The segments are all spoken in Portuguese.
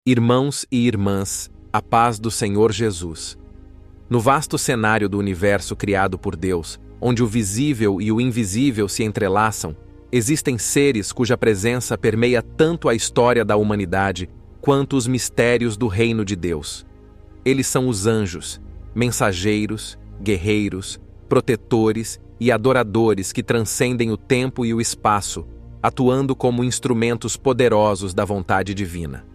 Irmãos e irmãs, a paz do Senhor Jesus. No vasto cenário do universo criado por Deus, onde o visível e o invisível se entrelaçam, existem seres cuja presença permeia tanto a história da humanidade quanto os mistérios do reino de Deus. Eles são os anjos, mensageiros, guerreiros, protetores e adoradores que transcendem o tempo e o espaço, atuando como instrumentos poderosos da vontade divina.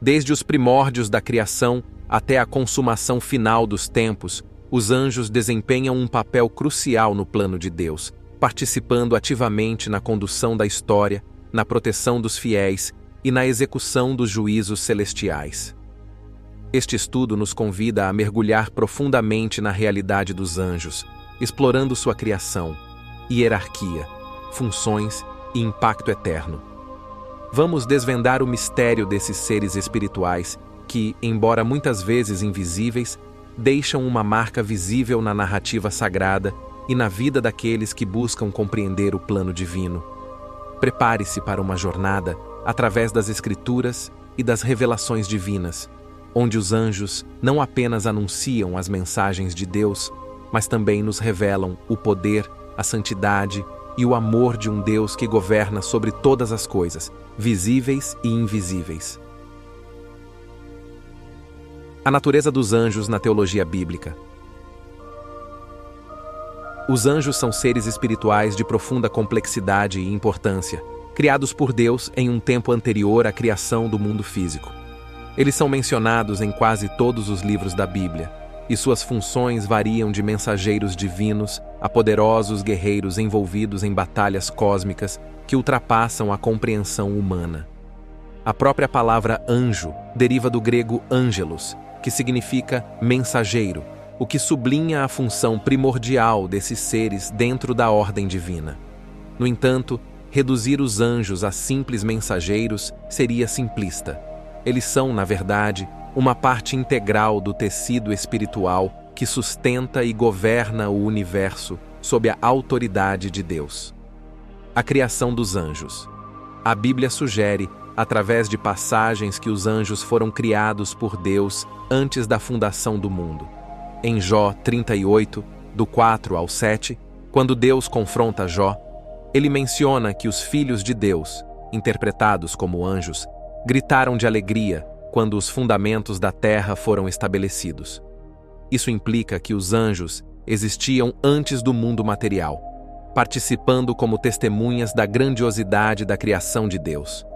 Desde os primórdios da criação até a consumação final dos tempos, os anjos desempenham um papel crucial no plano de Deus, participando ativamente na condução da história, na proteção dos fiéis e na execução dos juízos celestiais. Este estudo nos convida a mergulhar profundamente na realidade dos anjos, explorando sua criação, hierarquia, funções e impacto eterno. Vamos desvendar o mistério desses seres espirituais que, embora muitas vezes invisíveis, deixam uma marca visível na narrativa sagrada e na vida daqueles que buscam compreender o plano divino. Prepare-se para uma jornada através das Escrituras e das revelações divinas, onde os anjos não apenas anunciam as mensagens de Deus, mas também nos revelam o poder, a santidade e o amor de um Deus que governa sobre todas as coisas, visíveis e invisíveis. A natureza dos anjos na teologia bíblica. Os anjos são seres espirituais de profunda complexidade e importância, criados por Deus em um tempo anterior à criação do mundo físico. Eles são mencionados em quase todos os livros da Bíblia, e suas funções variam de mensageiros divinos a poderosos guerreiros envolvidos em batalhas cósmicas que ultrapassam a compreensão humana. A própria palavra anjo deriva do grego angelos, que significa mensageiro, o que sublinha a função primordial desses seres dentro da ordem divina. No entanto, reduzir os anjos a simples mensageiros seria simplista. Eles são, na verdade, uma parte integral do tecido espiritual que sustenta e governa o universo sob a autoridade de Deus. A criação dos anjos. A Bíblia sugere, através de passagens, que os anjos foram criados por Deus antes da fundação do mundo. Em Jó 38, do 4 ao 7, quando Deus confronta Jó, ele menciona que os filhos de Deus, interpretados como anjos, gritaram de alegria quando os fundamentos da terra foram estabelecidos. Isso implica que os anjos existiam antes do mundo material, participando como testemunhas da grandiosidade da criação de Deus.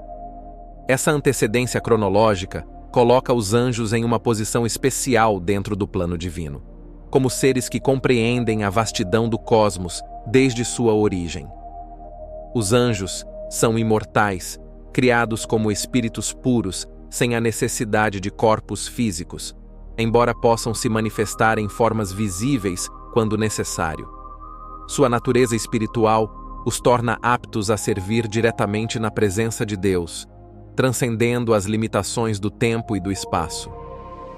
Essa antecedência cronológica coloca os anjos em uma posição especial dentro do plano divino, como seres que compreendem a vastidão do cosmos desde sua origem. Os anjos são imortais, criados como espíritos puros, sem a necessidade de corpos físicos, embora possam se manifestar em formas visíveis quando necessário. Sua natureza espiritual os torna aptos a servir diretamente na presença de Deus, transcendendo as limitações do tempo e do espaço.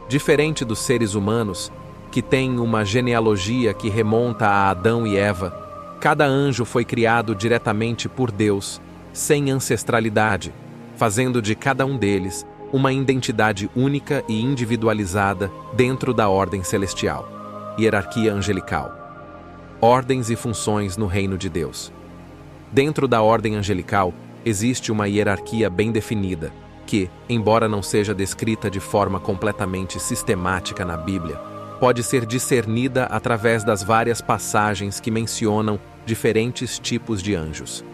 Diferente dos seres humanos, que têm uma genealogia que remonta a Adão e Eva, cada anjo foi criado diretamente por Deus, sem ancestralidade, fazendo de cada um deles uma identidade única e individualizada dentro da ordem celestial. Hierarquia angelical. Ordens e funções no reino de Deus. Dentro da ordem angelical, existe uma hierarquia bem definida, que, embora não seja descrita de forma completamente sistemática na Bíblia, pode ser discernida através das várias passagens que mencionam diferentes tipos de anjos.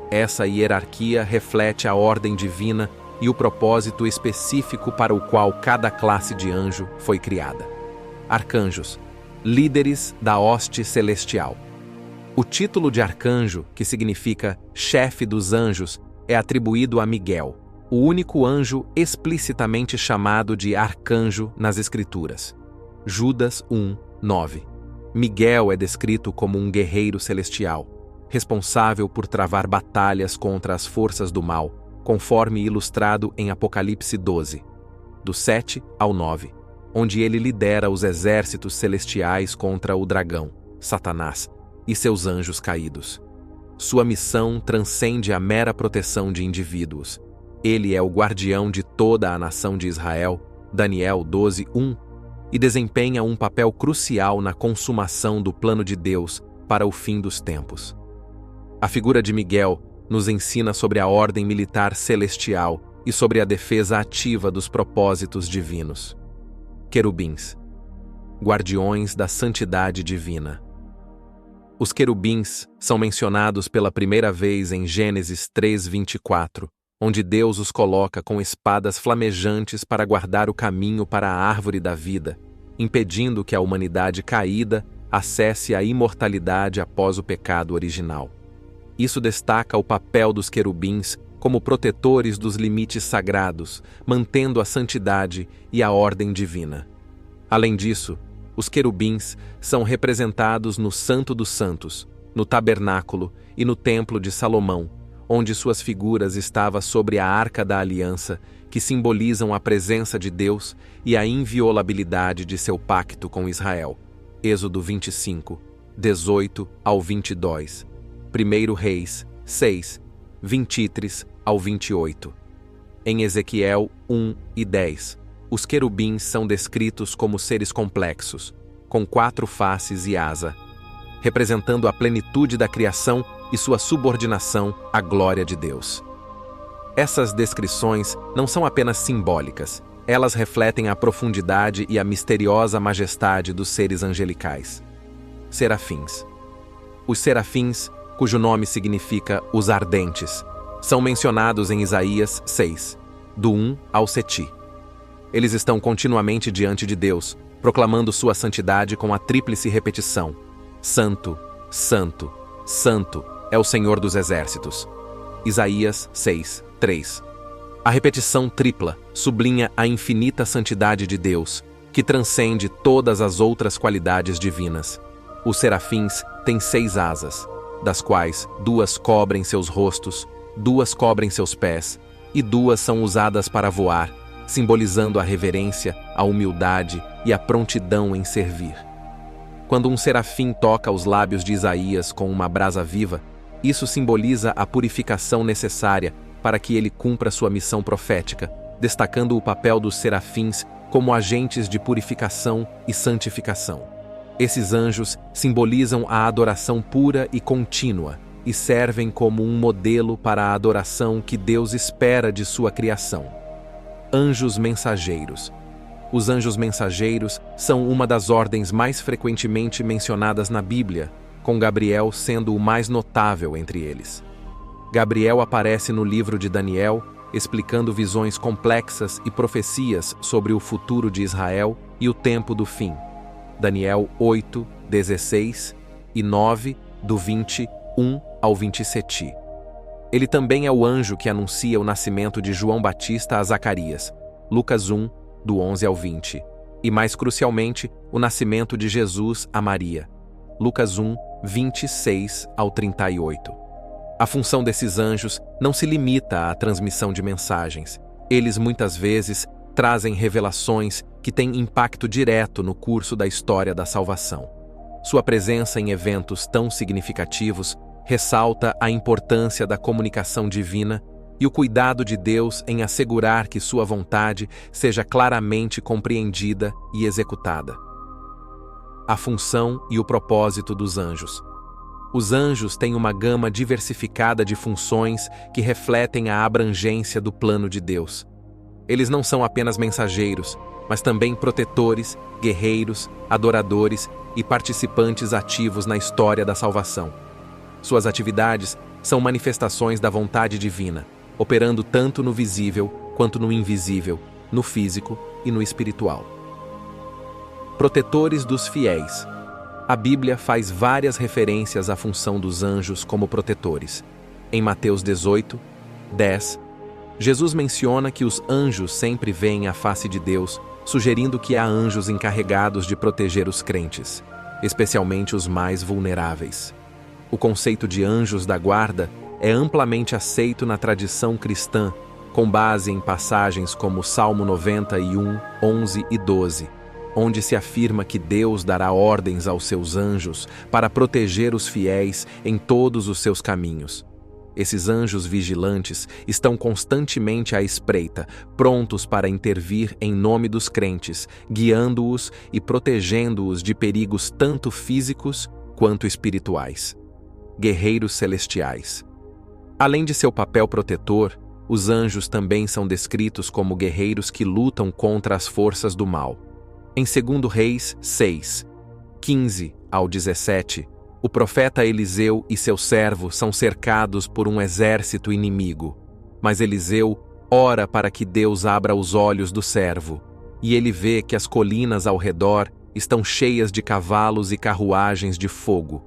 Essa hierarquia reflete a ordem divina e o propósito específico para o qual cada classe de anjo foi criada. Arcanjos, líderes da hoste celestial. O título de arcanjo, que significa chefe dos anjos, é atribuído a Miguel, o único anjo explicitamente chamado de arcanjo nas Escrituras. Judas 1, 9. Miguel é descrito como um guerreiro celestial, responsável por travar batalhas contra as forças do mal, conforme ilustrado em Apocalipse 12, do 7 ao 9, onde ele lidera os exércitos celestiais contra o dragão, Satanás, e seus anjos caídos. Sua missão transcende a mera proteção de indivíduos. Ele é o guardião de toda a nação de Israel, Daniel 12:1, e desempenha um papel crucial na consumação do plano de Deus para o fim dos tempos. A figura de Miguel nos ensina sobre a ordem militar celestial e sobre a defesa ativa dos propósitos divinos. Querubins, guardiões da santidade divina. Os querubins são mencionados pela primeira vez em Gênesis 3:24, onde Deus os coloca com espadas flamejantes para guardar o caminho para a árvore da vida, impedindo que a humanidade caída acesse a imortalidade após o pecado original. Isso destaca o papel dos querubins como protetores dos limites sagrados, mantendo a santidade e a ordem divina. Além disso, os querubins são representados no Santo dos Santos, no Tabernáculo e no Templo de Salomão, onde suas figuras estavam sobre a Arca da Aliança, que simbolizam a presença de Deus e a inviolabilidade de seu pacto com Israel. Êxodo 25, 18 ao 22. 1 Reis 6, 23 ao 28. Em Ezequiel 1 e 10, os querubins são descritos como seres complexos, com 4 faces e asa, representando a plenitude da criação e sua subordinação à glória de Deus. Essas descrições não são apenas simbólicas, elas refletem a profundidade e a misteriosa majestade dos seres angelicais. Serafins. Os serafins, cujo nome significa os ardentes, são mencionados em Isaías 6, do 1 ao 7. Eles estão continuamente diante de Deus, proclamando sua santidade com a tríplice repetição: Santo, Santo, Santo é o Senhor dos Exércitos. Isaías 6, 3. A repetição tripla sublinha a infinita santidade de Deus, que transcende todas as outras qualidades divinas. Os serafins têm 6 asas, das quais 2 cobrem seus rostos, 2 cobrem seus pés, e 2 são usadas para voar, simbolizando a reverência, a humildade e a prontidão em servir. Quando um serafim toca os lábios de Isaías com uma brasa viva, isso simboliza a purificação necessária para que ele cumpra sua missão profética, destacando o papel dos serafins como agentes de purificação e santificação. Esses anjos simbolizam a adoração pura e contínua e servem como um modelo para a adoração que Deus espera de sua criação. Anjos mensageiros. Os anjos mensageiros são uma das ordens mais frequentemente mencionadas na Bíblia, com Gabriel sendo o mais notável entre eles. Gabriel aparece no livro de Daniel, explicando visões complexas e profecias sobre o futuro de Israel e o tempo do fim. Daniel 8, 16 e 9, do 21 ao 27. Ele também é o anjo que anuncia o nascimento de João Batista a Zacarias, Lucas 1, do 11 ao 20, e mais crucialmente, o nascimento de Jesus a Maria, Lucas 1, 26 ao 38. A função desses anjos não se limita à transmissão de mensagens. Eles muitas vezes trazem revelações que têm impacto direto no curso da história da salvação. Sua presença em eventos tão significativos ressalta a importância da comunicação divina e o cuidado de Deus em assegurar que sua vontade seja claramente compreendida e executada. A função e o propósito dos anjos. Os anjos têm uma gama diversificada de funções que refletem a abrangência do plano de Deus. Eles não são apenas mensageiros, mas também protetores, guerreiros, adoradores e participantes ativos na história da salvação. Suas atividades são manifestações da vontade divina, operando tanto no visível quanto no invisível, no físico e no espiritual. Protetores dos fiéis. A Bíblia faz várias referências à função dos anjos como protetores. Em Mateus 18, 10, Jesus menciona que os anjos sempre veem a face de Deus, sugerindo que há anjos encarregados de proteger os crentes, especialmente os mais vulneráveis. O conceito de anjos da guarda é amplamente aceito na tradição cristã, com base em passagens como Salmo 91, 11 e 12, onde se afirma que Deus dará ordens aos seus anjos para proteger os fiéis em todos os seus caminhos. Esses anjos vigilantes estão constantemente à espreita, prontos para intervir em nome dos crentes, guiando-os e protegendo-os de perigos tanto físicos quanto espirituais. Guerreiros celestiais. Além de seu papel protetor, os anjos também são descritos como guerreiros que lutam contra as forças do mal. Em 2 Reis 6, 15 ao 17, o profeta Eliseu e seu servo são cercados por um exército inimigo. Mas Eliseu ora para que Deus abra os olhos do servo, e ele vê que as colinas ao redor estão cheias de cavalos e carruagens de fogo,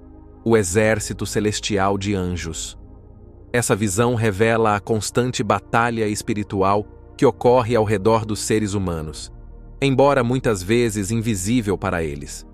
o exército celestial de anjos. Essa visão revela a constante batalha espiritual que ocorre ao redor dos seres humanos, embora muitas vezes invisível para eles.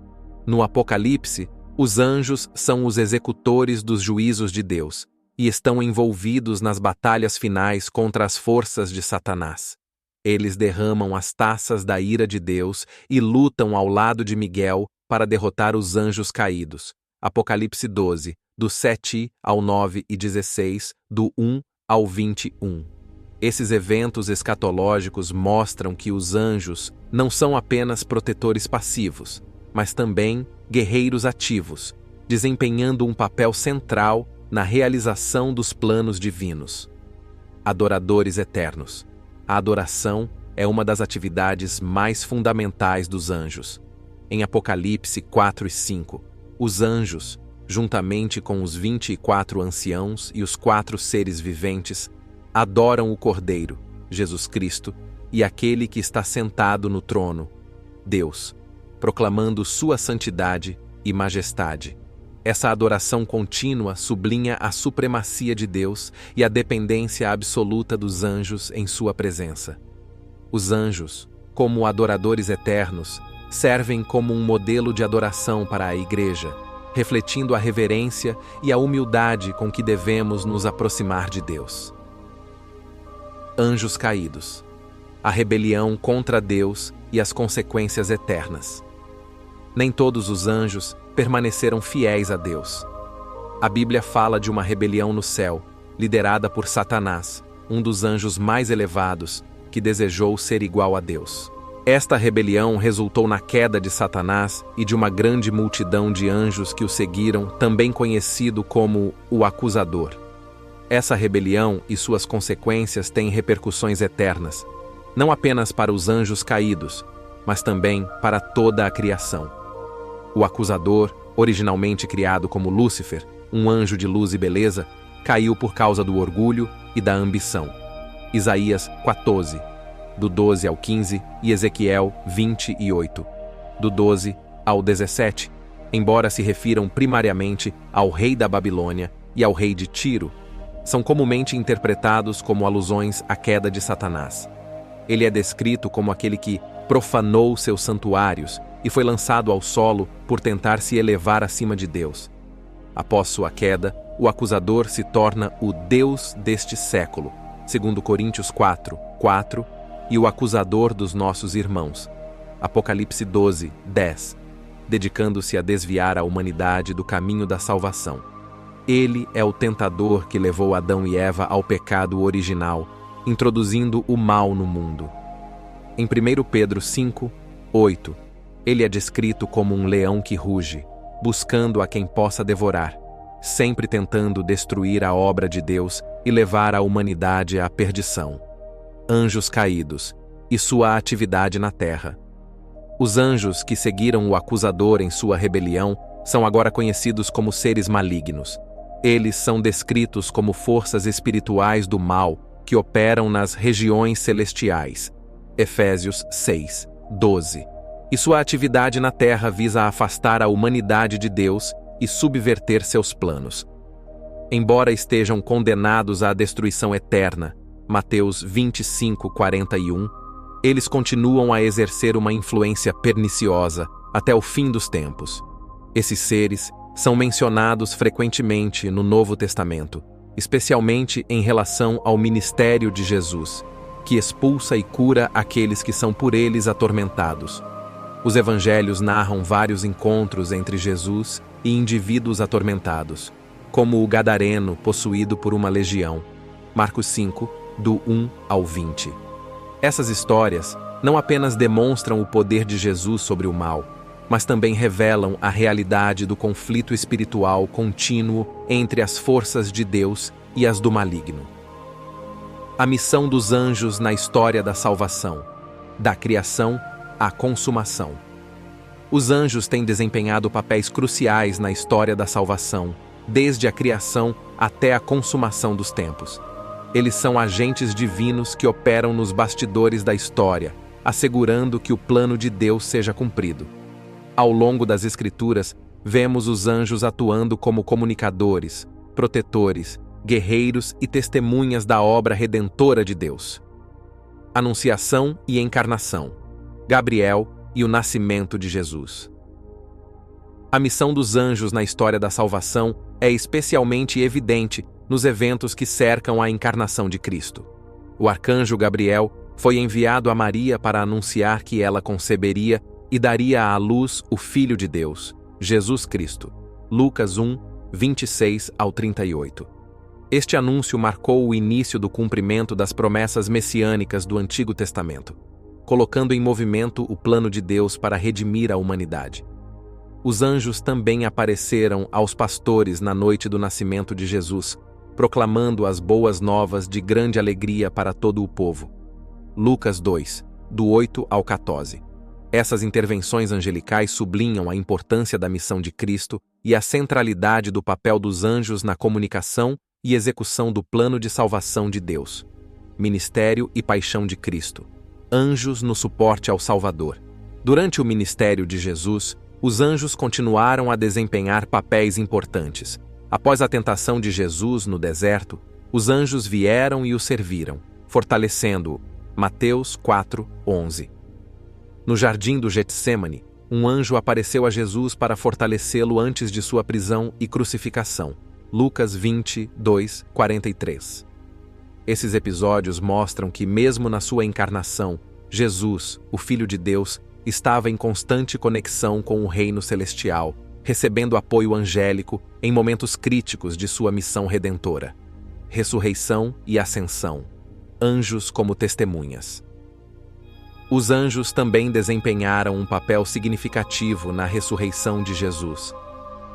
No Apocalipse, os anjos são os executores dos juízos de Deus e estão envolvidos nas batalhas finais contra as forças de Satanás. Eles derramam as taças da ira de Deus e lutam ao lado de Miguel para derrotar os anjos caídos. Apocalipse 12, do 7 ao 9 e 16, do 1 ao 21. Esses eventos escatológicos mostram que os anjos não são apenas protetores passivos, mas também guerreiros ativos, desempenhando um papel central na realização dos planos divinos. Adoradores eternos. A adoração é uma das atividades mais fundamentais dos anjos. Em Apocalipse 4 e 5, os anjos, juntamente com os 24 anciãos e os 4 seres viventes, adoram o Cordeiro, Jesus Cristo, e aquele que está sentado no trono, Deus, proclamando sua santidade e majestade. Essa adoração contínua sublinha a supremacia de Deus e a dependência absoluta dos anjos em sua presença. Os anjos, como adoradores eternos, servem como um modelo de adoração para a Igreja, refletindo a reverência e a humildade com que devemos nos aproximar de Deus. Anjos caídos. A rebelião contra Deus e as consequências eternas. Nem todos os anjos permaneceram fiéis a Deus. A Bíblia fala de uma rebelião no céu, liderada por Satanás, um dos anjos mais elevados, que desejou ser igual a Deus. Esta rebelião resultou na queda de Satanás e de uma grande multidão de anjos que o seguiram, também conhecido como o Acusador. Essa rebelião e suas consequências têm repercussões eternas, não apenas para os anjos caídos, mas também para toda a criação. O Acusador, originalmente criado como Lúcifer, um anjo de luz e beleza, caiu por causa do orgulho e da ambição. Isaías 14, do 12 ao 15, e Ezequiel 28, do 12 ao 17, embora se refiram primariamente ao rei da Babilônia e ao rei de Tiro, são comumente interpretados como alusões à queda de Satanás. Ele é descrito como aquele que profanou seus santuários e foi lançado ao solo por tentar se elevar acima de Deus. Após sua queda, o acusador se torna o Deus deste século, segundo Coríntios 4, 4, e o acusador dos nossos irmãos, Apocalipse 12, 10, dedicando-se a desviar a humanidade do caminho da salvação. Ele é o tentador que levou Adão e Eva ao pecado original, introduzindo o mal no mundo. Em 1 Pedro 5, 8, ele é descrito como um leão que ruge, buscando a quem possa devorar, sempre tentando destruir a obra de Deus e levar a humanidade à perdição. Anjos caídos e sua atividade na terra. Os anjos que seguiram o acusador em sua rebelião são agora conhecidos como seres malignos. Eles são descritos como forças espirituais do mal que operam nas regiões celestiais. Efésios 6, 12. E sua atividade na terra visa afastar a humanidade de Deus e subverter seus planos. Embora estejam condenados à destruição eterna, Mateus 25, 41, eles continuam a exercer uma influência perniciosa até o fim dos tempos. Esses seres são mencionados frequentemente no Novo Testamento, especialmente em relação ao ministério de Jesus, que expulsa e cura aqueles que são por eles atormentados. Os evangelhos narram vários encontros entre Jesus e indivíduos atormentados. como o gadareno possuído por uma legião. Marcos 5, do 1 ao 20. Essas histórias não apenas demonstram o poder de Jesus sobre o mal, mas também revelam a realidade do conflito espiritual contínuo entre as forças de Deus e as do maligno. A missão dos anjos na história da salvação, da criação à consumação. Os anjos têm desempenhado papéis cruciais na história da salvação, desde a criação até a consumação dos tempos. Eles são agentes divinos que operam nos bastidores da história, assegurando que o plano de Deus seja cumprido. Ao longo das Escrituras, vemos os anjos atuando como comunicadores, protetores, guerreiros e testemunhas da obra redentora de Deus. Anunciação e encarnação. Gabriel e o nascimento de Jesus. A missão dos anjos na história da salvação é especialmente evidente nos eventos que cercam a encarnação de Cristo. O arcanjo Gabriel foi enviado a Maria para anunciar que ela conceberia e daria à luz o Filho de Deus, Jesus Cristo. Lucas 1, 26 ao 38. Este anúncio marcou o início do cumprimento das promessas messiânicas do Antigo Testamento, colocando em movimento o plano de Deus para redimir a humanidade. Os anjos também apareceram aos pastores na noite do nascimento de Jesus, proclamando as boas novas de grande alegria para todo o povo. Lucas 2, do 8 ao 14. Essas intervenções angelicais sublinham a importância da missão de Cristo e a centralidade do papel dos anjos na comunicação e execução do plano de salvação de Deus. Ministério e paixão de Cristo. Anjos no suporte ao Salvador. Durante o ministério de Jesus, os anjos continuaram a desempenhar papéis importantes. Após a tentação de Jesus no deserto, os anjos vieram e o serviram, fortalecendo-o. Mateus 4, 11. No jardim do Getsêmani, um anjo apareceu a Jesus para fortalecê-lo antes de sua prisão e crucificação. Lucas 22, 43. Esses episódios mostram que, mesmo na sua encarnação, Jesus, o Filho de Deus, estava em constante conexão com o reino celestial, recebendo apoio angélico em momentos críticos de sua missão redentora. Ressurreição e ascensão. Anjos como testemunhas. Os anjos também desempenharam um papel significativo na ressurreição de Jesus.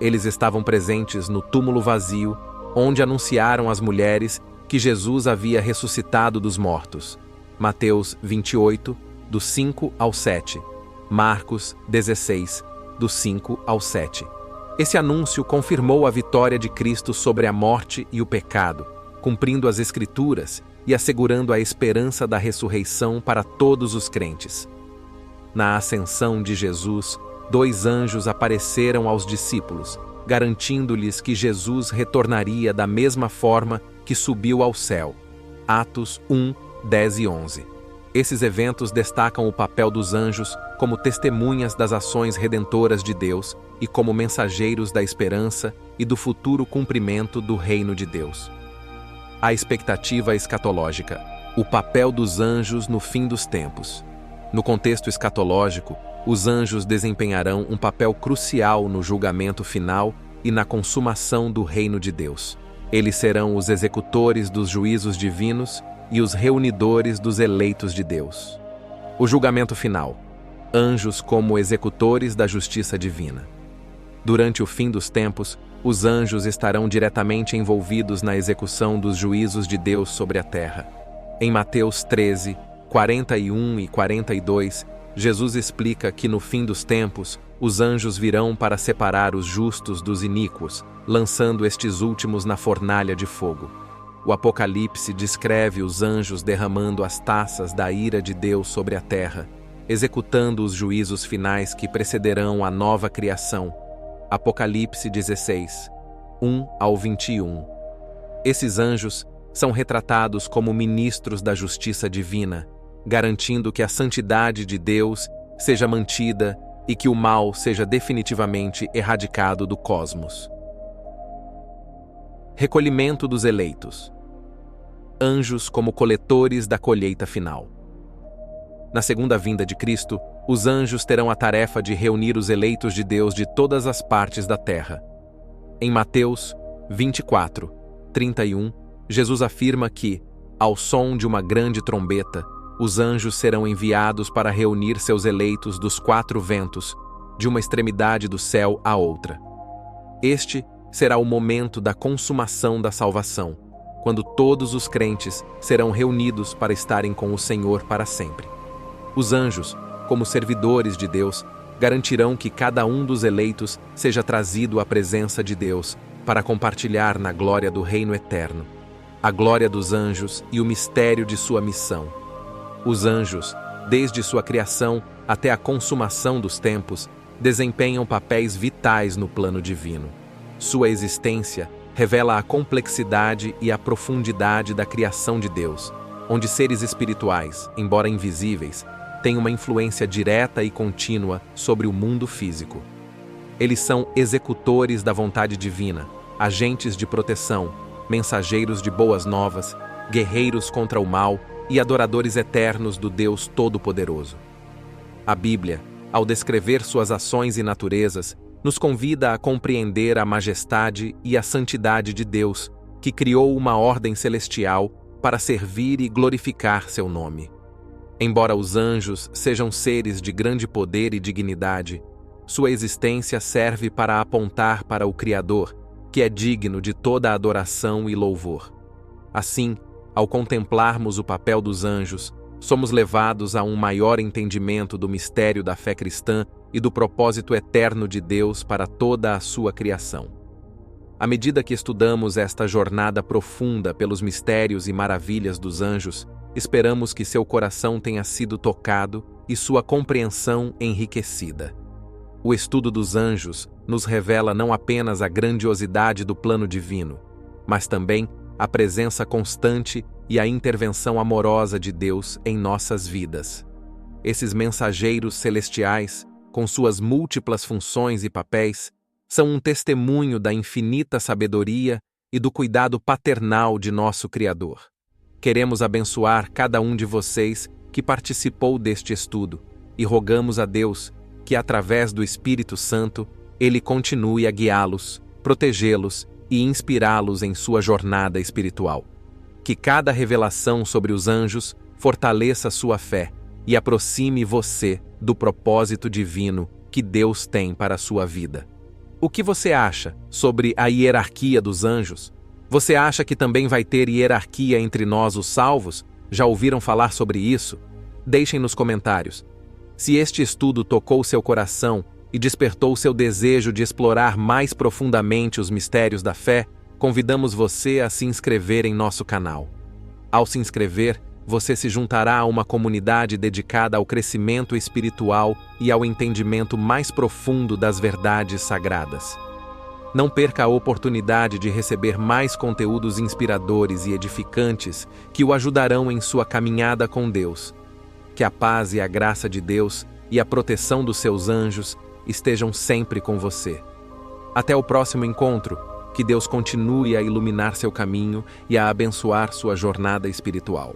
Eles estavam presentes no túmulo vazio, onde anunciaram às mulheres que Jesus havia ressuscitado dos mortos. Mateus 28, do 5 ao 7. Marcos 16, do 5 ao 7. Esse anúncio confirmou a vitória de Cristo sobre a morte e o pecado, cumprindo as Escrituras e assegurando a esperança da ressurreição para todos os crentes. Na ascensão de Jesus, 2 anjos apareceram aos discípulos, garantindo-lhes que Jesus retornaria da mesma forma que subiu ao céu. Atos 1, 10 e 11. Esses eventos destacam o papel dos anjos como testemunhas das ações redentoras de Deus e como mensageiros da esperança e do futuro cumprimento do reino de Deus. A expectativa escatológica. O papel dos anjos no fim dos tempos. No contexto escatológico, os anjos desempenharão um papel crucial no julgamento final e na consumação do reino de Deus. Eles serão os executores dos juízos divinos e os reunidores dos eleitos de Deus. O julgamento final. Anjos como executores da justiça divina. Durante o fim dos tempos, os anjos estarão diretamente envolvidos na execução dos juízos de Deus sobre a terra. Em Mateus 13, 41 e 42, Jesus explica que no fim dos tempos, os anjos virão para separar os justos dos iníquos, lançando estes últimos na fornalha de fogo. O Apocalipse descreve os anjos derramando as taças da ira de Deus sobre a terra, executando os juízos finais que precederão a nova criação. Apocalipse 16, 1 ao 21. Esses anjos são retratados como ministros da justiça divina, garantindo que a santidade de Deus seja mantida e que o mal seja definitivamente erradicado do cosmos. Recolhimento dos eleitos. Anjos como coletores da colheita final. Na segunda vinda de Cristo, os anjos terão a tarefa de reunir os eleitos de Deus de todas as partes da terra. Em Mateus 24, 31, Jesus afirma que, ao som de uma grande trombeta, os anjos serão enviados para reunir seus eleitos dos 4 ventos, de uma extremidade do céu à outra. Este será o momento da consumação da salvação, quando todos os crentes serão reunidos para estarem com o Senhor para sempre. Os anjos, como servidores de Deus, garantirão que cada um dos eleitos seja trazido à presença de Deus para compartilhar na glória do reino eterno, a glória dos anjos e o mistério de sua missão. Os anjos, desde sua criação até a consumação dos tempos, desempenham papéis vitais no plano divino. Sua existência revela a complexidade e a profundidade da criação de Deus, onde seres espirituais, embora invisíveis, têm uma influência direta e contínua sobre o mundo físico. Eles são executores da vontade divina, agentes de proteção, mensageiros de boas novas, guerreiros contra o mal e adoradores eternos do Deus Todo-Poderoso. A Bíblia, ao descrever suas ações e naturezas, nos convida a compreender a majestade e a santidade de Deus, que criou uma ordem celestial para servir e glorificar seu nome. Embora os anjos sejam seres de grande poder e dignidade, sua existência serve para apontar para o Criador, que é digno de toda a adoração e louvor. Assim, ao contemplarmos o papel dos anjos, somos levados a um maior entendimento do mistério da fé cristã e do propósito eterno de Deus para toda a sua criação. À medida que estudamos esta jornada profunda pelos mistérios e maravilhas dos anjos, esperamos que seu coração tenha sido tocado e sua compreensão enriquecida. O estudo dos anjos nos revela não apenas a grandiosidade do plano divino, mas também a presença constante e a intervenção amorosa de Deus em nossas vidas. Esses mensageiros celestiais, com suas múltiplas funções e papéis, são um testemunho da infinita sabedoria e do cuidado paternal de nosso Criador. Queremos abençoar cada um de vocês que participou deste estudo e rogamos a Deus que, através do Espírito Santo, Ele continue a guiá-los, protegê-los e inspirá-los em sua jornada espiritual. Que cada revelação sobre os anjos fortaleça sua fé e aproxime você do propósito divino que Deus tem para a sua vida. O que você acha sobre a hierarquia dos anjos? Você acha que também vai ter hierarquia entre nós, os salvos? Já ouviram falar sobre isso? Deixem nos comentários. Se este estudo tocou seu coração e despertou seu desejo de explorar mais profundamente os mistérios da fé, convidamos você a se inscrever em nosso canal. Ao se inscrever, você se juntará a uma comunidade dedicada ao crescimento espiritual e ao entendimento mais profundo das verdades sagradas. Não perca a oportunidade de receber mais conteúdos inspiradores e edificantes que o ajudarão em sua caminhada com Deus. Que a paz e a graça de Deus e a proteção dos seus anjos estejam sempre com você. Até o próximo encontro, que Deus continue a iluminar seu caminho e a abençoar sua jornada espiritual.